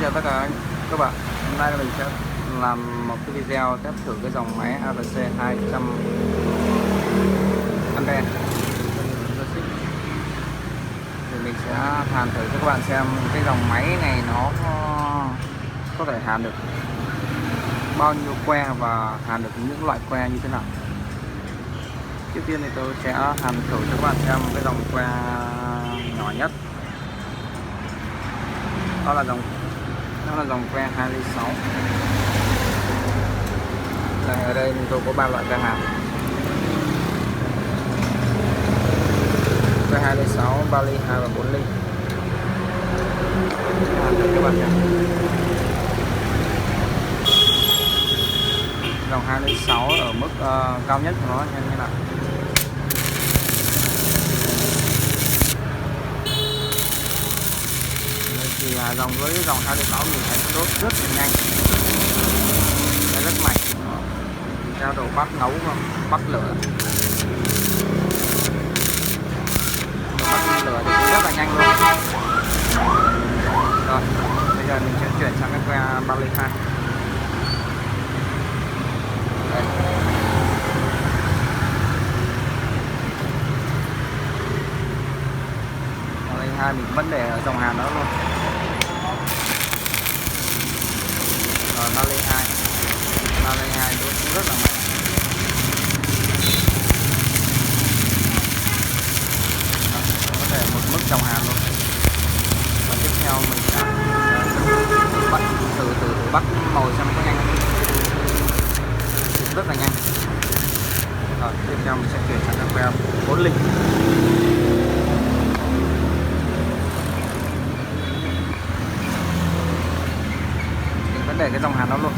chào tất cả các bạn. Hôm nay mình sẽ làm một cái video test thử cái dòng máy AVC 200 ampe. Thì mình sẽ hàn thử cho các bạn xem cái dòng máy này nó có thể hàn được bao nhiêu que và hàn được những loại que như thế nào. Trước tiên thì tôi sẽ hàn thử cho các bạn xem cái dòng que nhỏ nhất. Đó là dòng que 206. Đây, ở đây tôi có 3 loại que hàn: que 206, 3 ly, 2 và 4 ly. Hàn thử các bạn nhé. Dòng 206 ở mức cao nhất của nó như nào. Thì dòng với dòng 206 mình thấy đốt rất là nhanh, rất mạnh, theo độ bắt nấu và bắt lửa. Bắt lửa thì cũng rất là nhanh luôn. Rồi bây giờ mình sẽ chuyển sang cái que 3 ly 2. Mình vẫn để ở dòng hàn đó luôn. Rồi 3 ly 2 đốt cũng rất là mạnh. Có thể một mức dòng hàn luôn. Và tiếp theo mình sẽ bắt từ bắt mồi xem có nhanh không. Rất là nhanh. Rồi tiếp theo mình sẽ chuyển sang cái que 4 ly. Để cái dòng hàn đó luôn.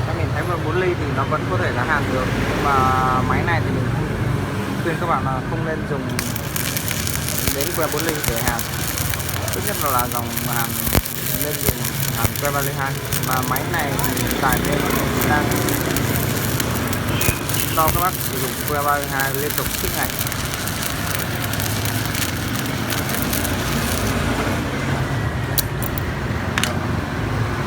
Các mình thấy 4 ly thì nó vẫn có thể là hàn được, nhưng mà máy này thì mình khuyên các bạn là không nên dùng đến que 4 ly để hàn. Tốt nhất là dòng hàn nên dùng hàn que 3 ly 2. Mà máy này thì hiện tại bên đang cho các bác sử dụng que 3 ly 2 liên tục suốt ngày.